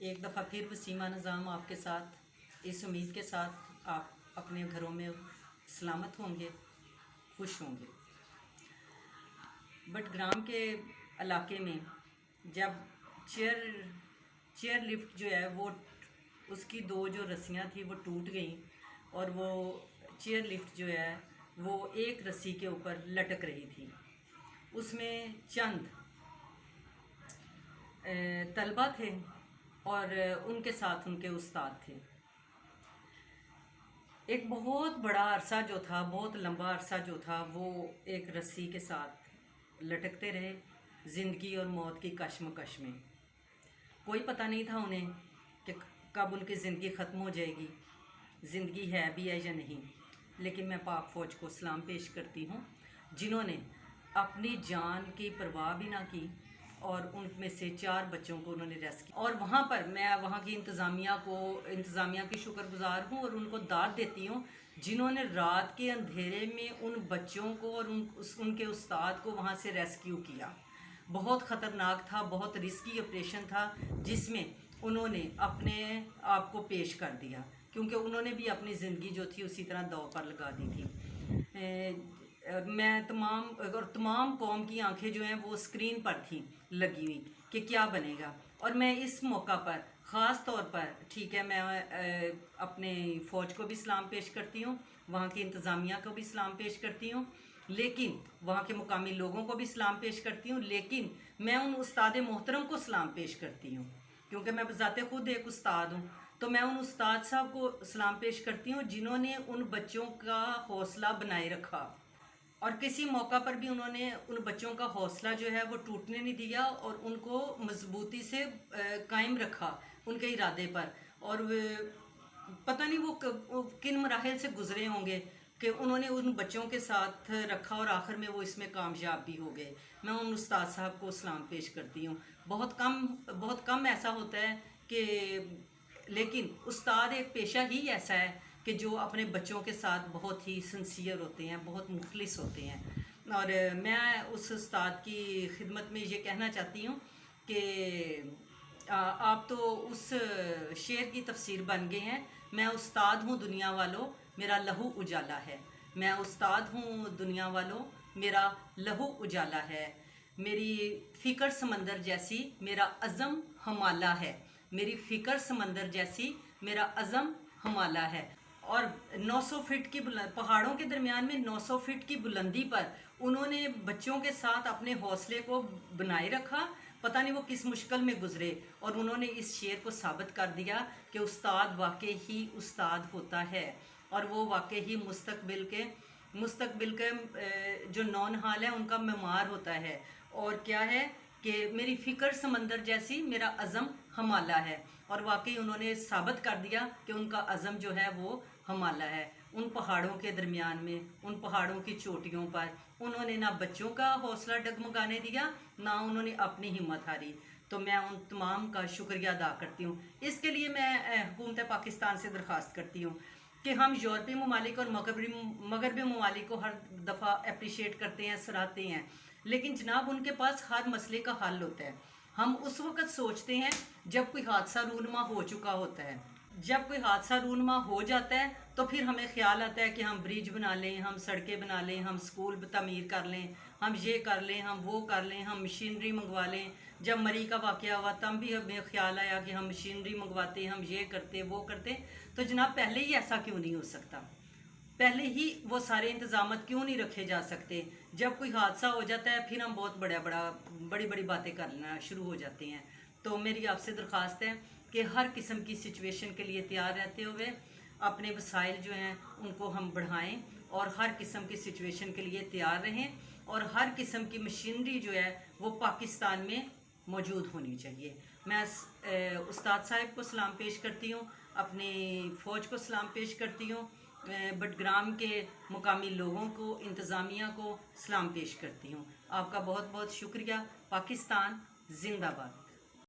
एक दफ़ा फिर वसीमा निज़ाम आपके साथ, इस उम्मीद के साथ आप अपने घरों में सलामत होंगे, खुश होंगे। बटग्राम के इलाके में जब चेयर लिफ्ट जो है वो उसकी दो जो रस्सियाँ थी वो टूट गई और वो चेयर लिफ्ट जो है वो एक रस्सी के ऊपर लटक रही थी। उसमें चंद तलबा थे और उनके साथ उनके उस्ताद थे। एक बहुत बड़ा अरसा जो था, बहुत लंबा अरसा जो था, वो एक रस्सी के साथ लटकते रहे, ज़िंदगी और मौत की कश्मकश में। कोई पता नहीं था उन्हें कि कब उनकी ज़िंदगी ख़त्म हो जाएगी, ज़िंदगी है भी है या नहीं। लेकिन मैं पाक फ़ौज को सलाम पेश करती हूँ जिन्होंने अपनी जान की परवाह भी ना की और उनमें से 4 बच्चों को उन्होंने रेस्क्यू किया। और वहाँ पर मैं वहाँ की इंतज़ामिया की शुक्रगुज़ार हूँ और उनको दाद देती हूँ जिन्होंने रात के अंधेरे में उन बच्चों को और उनके उस्ताद को वहाँ से रेस्क्यू किया। बहुत ख़तरनाक था, बहुत रिस्की ऑपरेशन था जिसमें उन्होंने अपने आप को पेश कर दिया, क्योंकि उन्होंने भी अपनी ज़िंदगी जो थी उसी तरह दांव पर लगा दी थी। मैं तमाम कौम की आंखें जो हैं वो स्क्रीन पर थी लगी हुई कि क्या बनेगा। और मैं इस मौका पर ख़ास तौर पर, ठीक है, मैं अपने फ़ौज को भी सलाम पेश करती हूँ, वहाँ की इंतज़ामिया को भी सलाम पेश करती हूँ, लेकिन वहाँ के मुकामी लोगों को भी सलाम पेश करती हूँ। लेकिन मैं उन उस्ताद मोहतरम को सलाम पेश करती हूँ, क्योंकि मैं ज़ाते खुद एक उस्ताद हूँ। तो मैं उन उस्ताद साहब को सलाम पेश करती हूँ जिन्होंने उन बच्चों का हौसला बनाए रखा और किसी मौका पर भी उन्होंने उन बच्चों का हौसला जो है वो टूटने नहीं दिया और उनको मजबूती से कायम रखा उनके इरादे पर। और पता नहीं वो किन मराहिल से गुजरे होंगे कि उन्होंने उन बच्चों के साथ रखा और आखिर में वो इसमें कामयाब भी हो गए। मैं उन उस्ताद साहब को सलाम पेश करती हूँ। बहुत कम ऐसा होता है कि, लेकिन उस्ताद एक पेशा ही ऐसा है कि जो अपने बच्चों के साथ बहुत ही सिंसियर होते हैं, बहुत मुखलिस होते हैं। और मैं उस उस्ताद की खिदमत में ये कहना चाहती हूँ कि आप तो उस शेर की तफसीर बन गए हैं, मैं उस्ताद हूँ दुनिया वालों, मेरा लहू उजाला है। मैं उस्ताद हूँ दुनिया वालों, मेरा लहू उजाला है। मेरी फ़िक्र समंदर जैसी, मेरा अज़म हमाला है। मेरी फ़िक्र समंदर जैसी, मेरा अज़म हमाला है। और 900 फीट की पहाड़ों के दरमियान में 900 फीट की बुलंदी पर उन्होंने बच्चों के साथ अपने हौसले को बनाए रखा। पता नहीं वो किस मुश्किल में गुजरे और उन्होंने इस शेर को साबित कर दिया कि उस्ताद वाकई ही उस्ताद होता है और वो वाकई ही मुस्तकबिल के जो नौनहाल है उनका मेमार होता है। और क्या है कि मेरी फ़िक्र समंदर जैसी, मेरा अज़म हमाला है। और वाकई उन्होंने साबित कर दिया कि उनका अज़म जो है वो हमाला है। उन पहाड़ों के दरमियान में, उन पहाड़ों की चोटियों पर उन्होंने ना बच्चों का हौसला डगमगाने दिया, ना उन्होंने अपनी हिम्मत हारी। तो मैं उन तमाम का शुक्रिया अदा करती हूँ। इसके लिए मैं हुकूमत पाकिस्तान से दरख्वास्त करती हूँ कि हम यूरोपीय ममालिक और मगरबी ममालिक को हर दफ़ा अप्रिशिएट करते हैं, सराहते हैं, लेकिन जनाब उनके पास हर मसले का हल होता है। हम उस वक़्त सोचते हैं जब कोई हादसा रूनमा हो चुका होता है। जब कोई हादसा रूनमा हो जाता है तो फिर हमें ख्याल आता है कि हम ब्रिज बना लें, हम सड़कें बना लें, हम स्कूल तमीर कर लें, हम ये कर लें, हम वो कर लें, हम मशीनरी मंगवा लें। जब मरी का वाक़या हुआ तब भी हमें ख्याल आया कि हम मशीनरी मंगवाते, हम ये करते, वो करते। तो जनाब पहले ही ऐसा क्यों नहीं हो सकता? पहले ही वो सारे इंतजाम क्यों नहीं रखे जा सकते? जब कोई हादसा हो जाता है फिर हम बहुत बड़ी बड़ी बातें करना शुरू हो जाते हैं। तो मेरी आपसे दरख्वास्त है कि हर किस्म की सिचुएशन के लिए तैयार रहते हुए अपने वसाइल जो हैं उनको हम बढ़ाएं और हर किस्म की सिचुएशन के लिए तैयार रहें और हर किस्म की मशीनरी जो है वो पाकिस्तान में मौजूद होनी चाहिए। मैं उस्ताद साहब को सलाम पेश करती हूँ, अपनी फ़ौज को सलाम पेश करती हूँ, बटग्राम के मुकामी लोगों को, इंतज़ामिया को सलाम पेश करती हूँ। आपका बहुत बहुत शुक्रिया। पाकिस्तान ज़िंदाबाद।